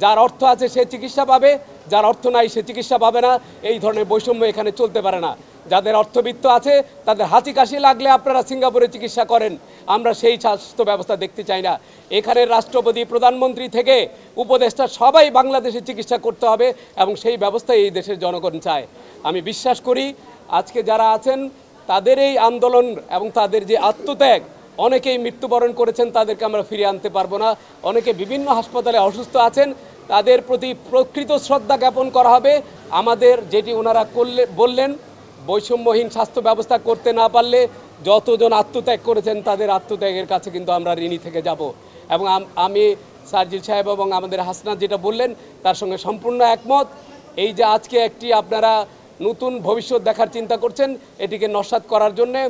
যার অর্থ আছে সে চিকিৎসা পাবে, যার অর্থ নাই সে চিকিৎসা পাবে না। এই ধরনের বৈষম্য এখানে চলতে পারে না। যাদের অর্থবিত্ত আছে তাদের হাঁচি কাশি লাগলে আপনারা সিঙ্গাপুরে চিকিৎসা করেন, আমরা সেই স্বাস্থ্য ব্যবস্থা দেখতে চাই না। এখানে রাষ্ট্রপতি, প্রধানমন্ত্রী থেকে উপদেষ্টা সবাই বাংলাদেশে চিকিৎসা করতে হবে এবং সেই ব্যবস্থাই এই দেশের জনগণ চায়। আমি বিশ্বাস করি আজকে যারা আছেন তাদের এই আন্দোলন এবং তাদের যে আত্মত্যাগ, অনেকেই মৃত্যুবরণ করেছেন, তাদেরকে আমরা ফিরিয়ে আনতে পারবো না। অনেকে বিভিন্ন হাসপাতালে অসুস্থ আছেন, তাদের প্রতি প্রকৃত শ্রদ্ধা জ্ঞাপন করা হবে। আমাদের যেটি ওনারা বললেন, বৈষম্যহীন স্বাস্থ্য ব্যবস্থা করতে না পারলে যতজন আত্মত্যাগ করেছেন তাদের আত্মত্যাগের কাছে কিন্তু আমরা ঋণী থেকে যাব। এবং আমি সার্জিল সাহেব এবং আমাদের হাসনাত যেটা বললেন তার সঙ্গে সম্পূর্ণ একমত। এই যে আজকে একটি আপনারা নতুন ভবিষ্যৎ দেখার চিন্তা করছেন, এটিকে নস্যাৎ করার জন্যে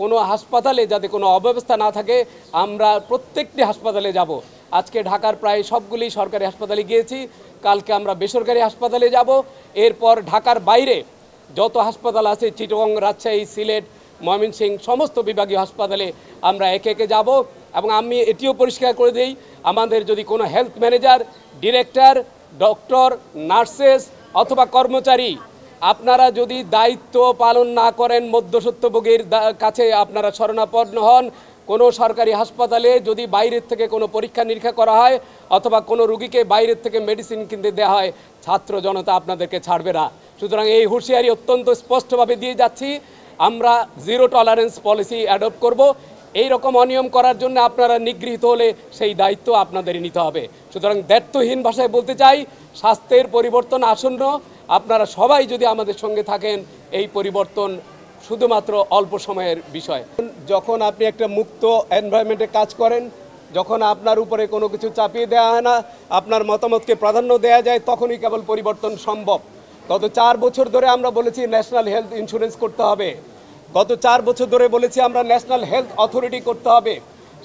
কোনো হাসপাতালে যাতে কোনো অব্যবস্থা না থাকে, আমরা প্রত্যেকটি হাসপাতালে যাব। আজকে ঢাকার প্রায় সবগুলি সরকারি হাসপাতালে গিয়েছি, কালকে আমরা বেসরকারি হাসপাতালে যাব। এরপর ঢাকার বাইরে যত হাসপাতাল আছে, চিটাগং, রাজশাহী, সিলেট, ময়মনসিংহ, সমস্ত বিভাগীয় হাসপাতালে আমরা একে একে যাব। এবং আমি এটিও পরিষ্কার করে দিই, আমাদের যদি কোনো health manager, director, doctor, nurses অথবা কর্মচারী আপনারা যদি দায়িত্ব পালন না করেন, মধ্যস্বত্বভোগীর কাছে আপনারা শরণাপন্ন হন, কোনো সরকারি হাসপাতালে যদি বাইরের থেকে কোনো পরীক্ষা নিরীক্ষা করা হয় অথবা কোনো রুগীকে বাইরের থেকে মেডিসিন কিনতে দেওয়া হয়, ছাত্র জনতা আপনাদেরকে ছাড়বে না। সুতরাং এই হুঁশিয়ারি অত্যন্ত স্পষ্টভাবে দিয়ে যাচ্ছি, আমরা জিরো টলারেন্স পলিসি অ্যাডপ্ট করব। এই রকম অনিয়ম করার জন্য আপনারা নিগৃহীত হলে সেই দায়িত্ব আপনাদেরই নিতে হবে। সুতরাং দায়িত্বহীন ভাষায় বলতে চাই, স্বাস্থ্যের পরিবর্তন আসন্ন। আপনারা সবাই যদি আমাদের সঙ্গে থাকেন, এই পরিবর্তন শুধুমাত্র অল্প সময়ের বিষয়। যখন আপনি একটা মুক্ত এনভায়রনমেন্টে কাজ করেন, যখন আপনার উপরে কোনো কিছু চাপিয়ে দেওয়া হয় না, আপনার মতামতকে প্রাধান্য দেওয়া যায়, তখনই কেবল পরিবর্তন সম্ভব। গত 4 বছর ধরে আমরা বলেছি ন্যাশনাল হেলথ ইন্স্যুরেন্স করতে হবে। গত 4 বছর ধরে বলেছি আমরা ন্যাশনাল হেলথ অথরিটি করতে হবে,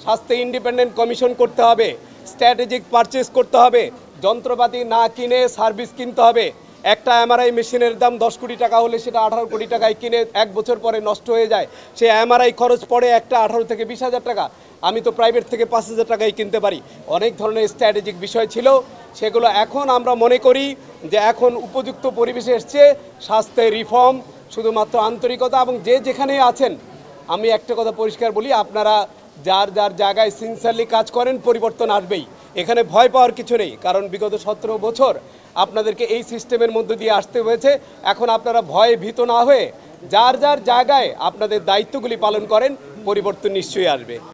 স্বাস্থ্য ইন্ডিপেন্ডেন্ট কমিশন করতে হবে, স্ট্র্যাটেজিক পারচেজ করতে হবে, যন্ত্রপাতি না কিনে সার্ভিস কিনতে হবে। একটা এমআরআই মেশিনের দাম 10 কোটি টাকা হলে সেটা 18 কোটি টাকায় কিনে 1 বছর পরে নষ্ট হয়ে যায়। সে এমআরআই খরচ পড়ে একটা 18 থেকে 20,000 টাকা। আমি তো প্রাইভেট থেকে 5,000 টাকায় কিনতে পারি। অনেক ধরনের স্ট্র্যাটেজিক বিষয় ছিল, সেগুলো এখন আমরা মনে করি যে এখন উপযুক্ত পরিবেশে এসছে। স্বাস্থ্যের রিফর্ম শুধুমাত্র আন্তরিকতা, এবং যে যেখানে আছেন আমি একটা কথা পরিষ্কার বলি, আপনারা যার যার জায়গায় সিনসিয়ারলি কাজ করেন, পরিবর্তন আসবেই। এখানে ভয় পাওয়ার কিছু নেই, কারণ বিগত 17 বছর আপনাদেরকে এই সিস্টেমের মধ্য দিয়ে আসতে হয়েছে। এখন আপনারা ভয়ে ভীত না হয়ে যার যার জায়গায় আপনাদের দায়িত্বগুলি পালন করেন, পরিবর্তন নিশ্চয়ই আসবে।